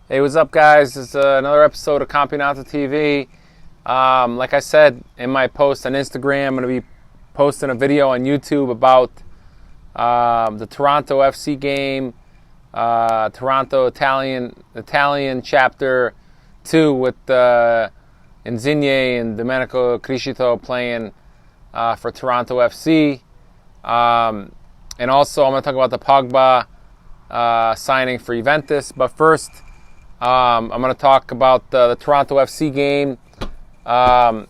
Hey, what's up, guys? It's another episode of Campionato TV. Like I said in my post on Instagram, I'm going to be posting a video on YouTube about the Toronto FC game, Toronto Italian Chapter 2 with Insigne and Domenico Criscito playing for Toronto FC. And also, I'm going to talk about the Pogba signing for Juventus. But first, I'm going to talk about the Toronto FC game. I'll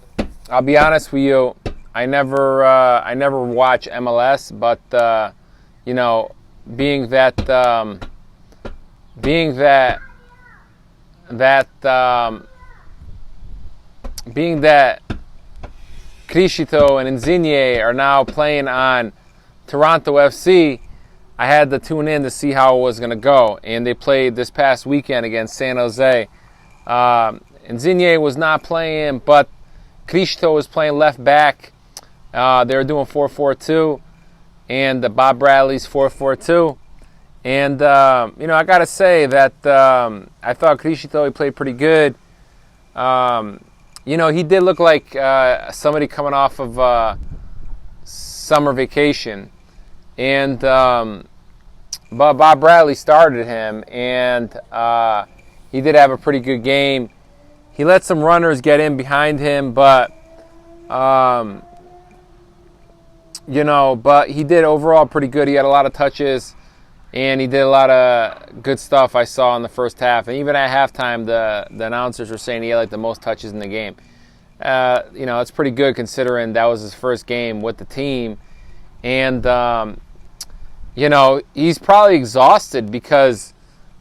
be honest with you, I never watch MLS, but being that Criscito and Insigne are now playing on Toronto FC, I had to tune in to see how it was going to go. And they played this past weekend against San Jose. Insigne was not playing, but Criscito was playing left back. They were doing 4-4-2, and Bob Bradley's 4-4-2. And, I got to say that I thought Criscito, he played pretty good. He did look like somebody coming off of summer vacation. And but Bob Bradley started him, and he did have a pretty good game. He let some runners get in behind him, but but he did overall pretty good. He had a lot of touches, and he did a lot of good stuff I saw in the first half. And even at halftime, the announcers were saying he had like the most touches in the game. It's pretty good considering that was his first game with the team. And, he's probably exhausted because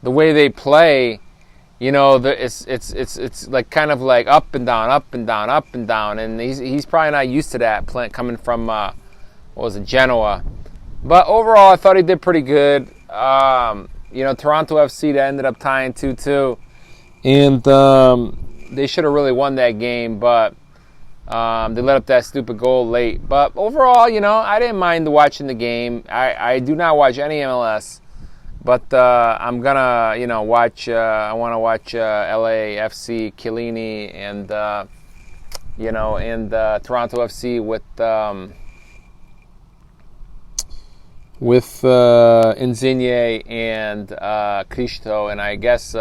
the way they play, it's like kind of like up and down, up and down, up and down. And he's probably not used to that coming from, Genoa. But overall, I thought he did pretty good. Toronto FC, that ended up tying 2-2. And they should have really won that game, but they let up that stupid goal late. But overall, I didn't mind watching the game. I do not watch any MLS, but I'm gonna, watch. I want to watch LAFC, Chiellini, and Toronto FC with Insigne and Criscito, and I guess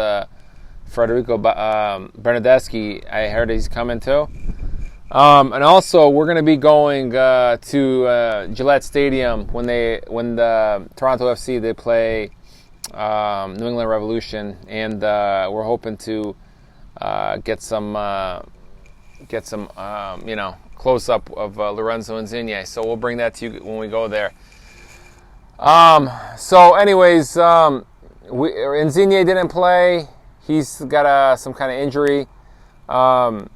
Federico Bernardeschi. I heard he's coming too. And also, we're going to be going to Gillette Stadium when the Toronto FC they play New England Revolution, and we're hoping to get some close up of Lorenzo Insigne. So we'll bring that to you when we go there. Insigne didn't play. He's got some kind of injury. Bob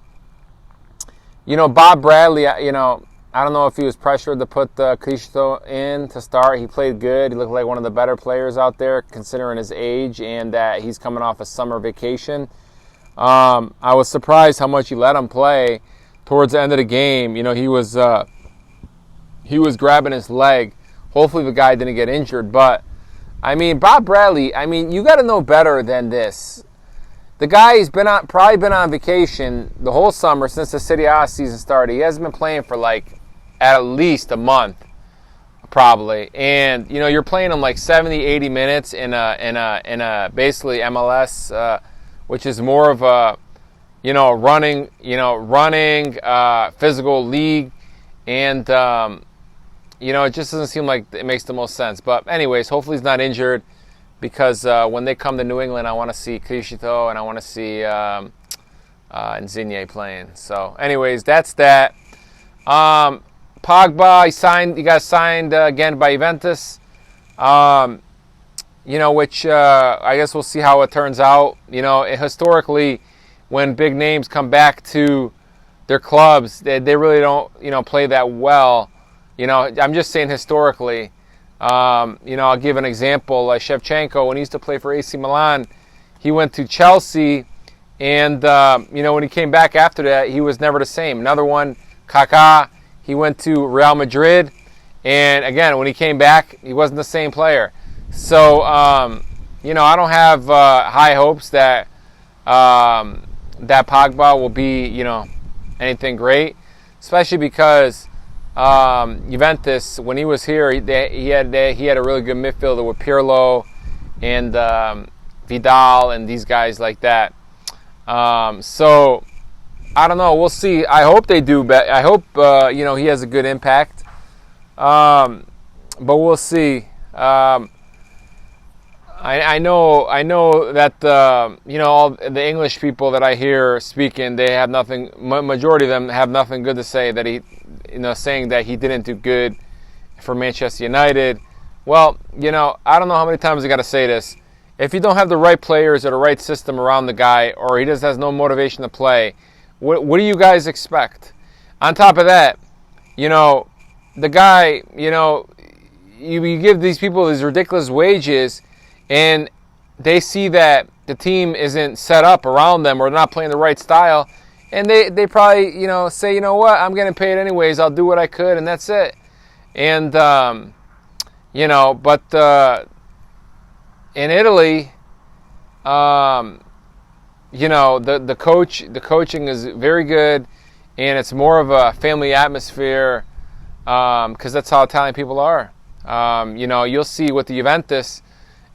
Bradley, I don't know if he was pressured to put Criscito in to start. He played good. He looked like one of the better players out there considering his age and that he's coming off a summer vacation. I was surprised how much he let him play towards the end of the game. He was grabbing his leg. Hopefully the guy didn't get injured. But, Bob Bradley, you got to know better than this. The guy's probably been on vacation the whole summer since the Serie A season started. He hasn't been playing for at least a month, probably. And you're playing him 70, 80 minutes in a basically MLS, which is more of a running physical league, and it just doesn't seem like it makes the most sense. But anyways, hopefully he's not injured. Because when they come to New England, I want to see Criscito and I want to see Insigne playing. So, anyways, that's that. Pogba, he got signed again by Juventus. Which I guess we'll see how it turns out. Historically, when big names come back to their clubs, they really don't play that well. I'm just saying historically. I'll give an example. Shevchenko, when he used to play for AC Milan, he went to Chelsea, and when he came back after that, he was never the same. Another one, Kaká, he went to Real Madrid, and again, when he came back, he wasn't the same player. So I don't have high hopes that that Pogba will be, anything great, especially because Juventus, when he was here, he had a really good midfielder with Pirlo and Vidal and these guys like that. So I don't know. We'll see. I hope they do. I hope he has a good impact. But we'll see. I know that all the English people that I hear speaking, they have nothing. Majority of them have nothing good to say. That he, saying that he didn't do good for Manchester United. Well, I don't know how many times I got to say this. If you don't have the right players or the right system around the guy, or he just has no motivation to play, what do you guys expect? On top of that, the guy, you give these people these ridiculous wages, and they see that the team isn't set up around them or not playing the right style, and they probably, say, you know what, I'm getting paid anyways, I'll do what I could, and that's it. And, but in Italy, the coaching is very good, and it's more of a family atmosphere, because that's how Italian people are. You'll see with the Juventus,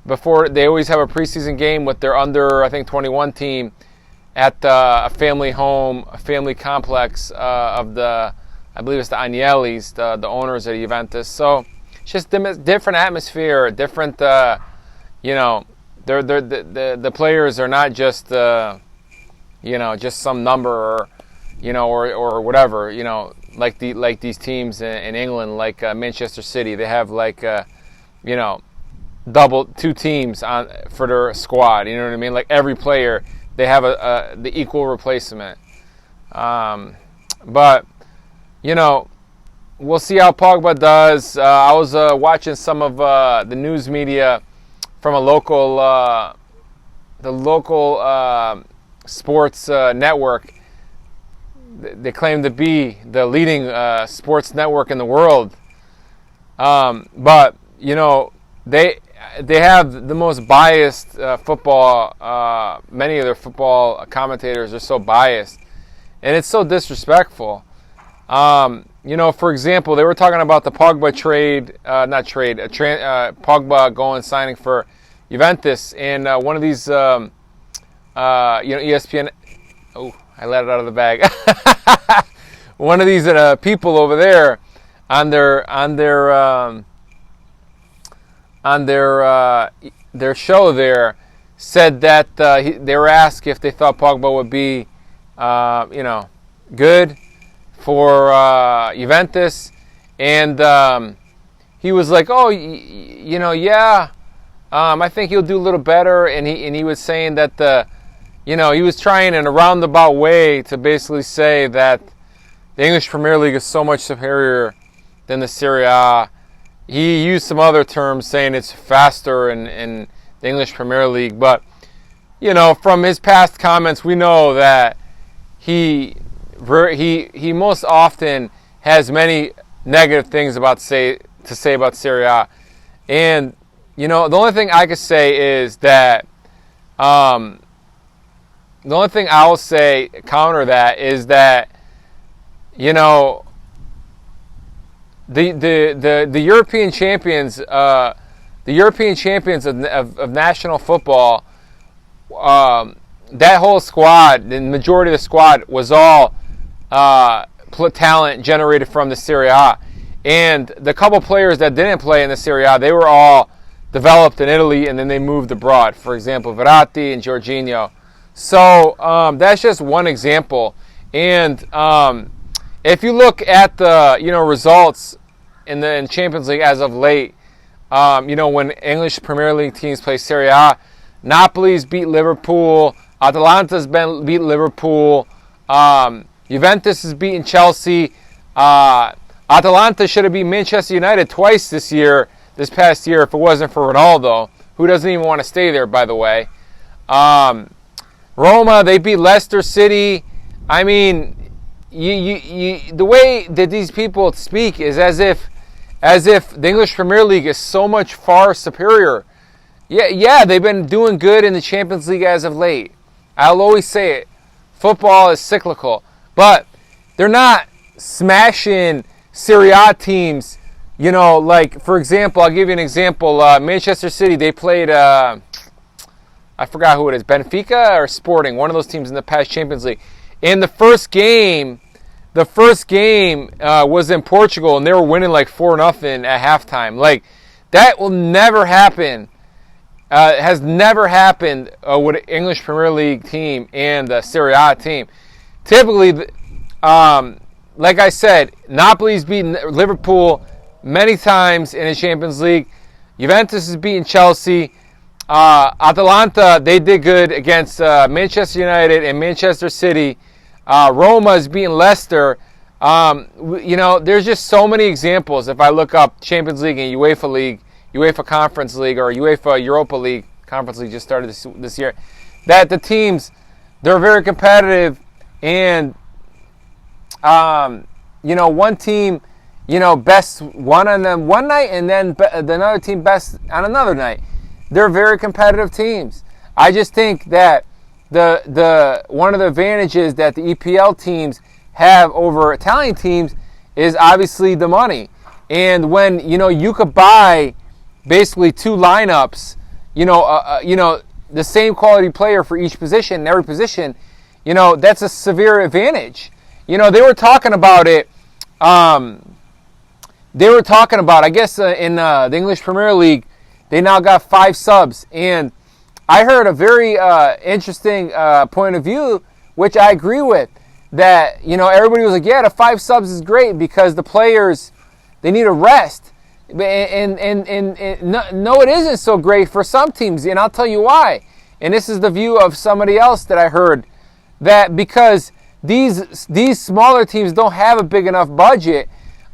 before they always have a preseason game with their under, I think, 21 team at a family home, a family complex of I believe it's the Agnellis, the owners of Juventus. So it's just different atmosphere, different. The players are not just just some number or whatever, like these teams in England, like Manchester City. They have double two teams on for their squad. You know what I mean? Like every player, they have the equal replacement. But we'll see how Pogba does. I was watching some of the news media from the local sports network. They claim to be the leading sports network in the world. But they have the most biased football. Many of their football commentators are so biased, and it's so disrespectful. For example, they were talking about the Pogba Pogba going signing for Juventus, and one of these, ESPN. Oh, I let it out of the bag. One of these people over there on their show there said that they were asked if they thought Pogba would be, good for Juventus, and he was like, "Oh, yeah, I think he'll do a little better." And he was saying that he was trying in a roundabout way to basically say that the English Premier League is so much superior than the Serie A. He used some other terms saying it's faster in the English Premier League, but from his past comments, we know that he most often has many negative things to say about Serie A. And the only thing I could say is that the only thing I'll say counter that is that the European champions, of national football, that whole squad, the majority of the squad was all talent generated from the Serie A, and the couple players that didn't play in the Serie A, they were all developed in Italy, and then they moved abroad. For example, Verratti and Jorginho. So that's just one example. And if you look at the results in Champions League as of late, when English Premier League teams play Serie A, Napoli's beat Liverpool, Atalanta's beat Liverpool, Juventus has beaten Chelsea, Atalanta should have beat Manchester United twice this past year, if it wasn't for Ronaldo, who doesn't even want to stay there, by the way. Roma, they beat Leicester City. I mean, the way that these people speak is as if the English Premier League is so much far superior. Yeah, they've been doing good in the Champions League as of late. I'll always say it. Football is cyclical. But they're not smashing Serie A teams. You know, like, for example, I'll give you an example. Manchester City, they played, I forgot who it is, Benfica or Sporting, one of those teams in the past Champions League. And the first game was in Portugal, and they were winning like 4-0 at halftime. Like, that will never happen. Has never happened with an English Premier League team and the Serie A team. Typically, like I said, Napoli's beaten Liverpool many times in the Champions League. Juventus has beaten Chelsea. Atalanta, they did good against Manchester United and Manchester City. Roma has beaten Leicester. You know, there's just so many examples. If I look up Champions League and UEFA League, UEFA Conference League, or UEFA Europa League, Conference League just started this year, that the teams, they're very competitive, and you know, one team, you know, best one on them one night, and then another team best on another night. They're very competitive teams. I just think that the one of the advantages that the EPL teams have over Italian teams is obviously the money. And when, you know, you could buy basically two lineups, you know, the same quality player for each position, every position, you know, that's a severe advantage. You know, they were talking about it. I guess, in the English Premier League, they now got 5 subs. And I heard a very interesting point of view, which I agree with, that, you know, everybody was like, yeah, the 5 subs is great because the players, they need a rest. And no, it isn't so great for some teams, and I'll tell you why. And this is the view of somebody else that I heard, that because these smaller teams don't have a big enough budget,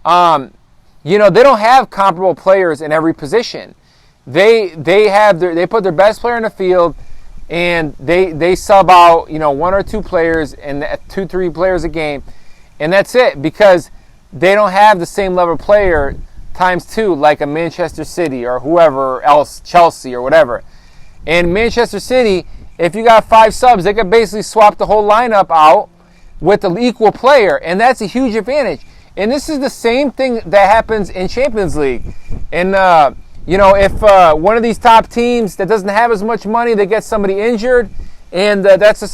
you know, they don't have comparable players in every position. They put their best player in the field, and they sub out, you know, 1 or 2 players and 2-3 players a game, and that's it, because they don't have the same level of player times 2 like a Manchester City or whoever else, Chelsea or whatever. And Manchester City, if you got 5 subs, they could basically swap the whole lineup out with the equal player, and that's a huge advantage. And this is the same thing that happens in Champions League. And you know, if one of these top teams that doesn't have as much money, they get somebody injured, and that's a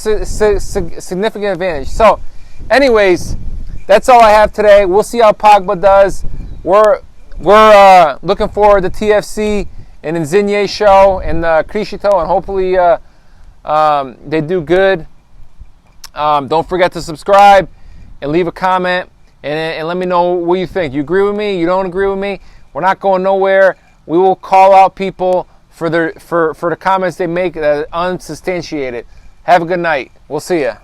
significant advantage. So, anyways, that's all I have today. We'll see how Pogba does. We're looking forward to TFC and Insigne show and Criscito, and hopefully they do good. Don't forget to subscribe and leave a comment and let me know what you think. You agree with me? You don't agree with me? We're not going nowhere. We will call out people for the comments they make that are unsubstantiated. Have a good night. We'll see ya.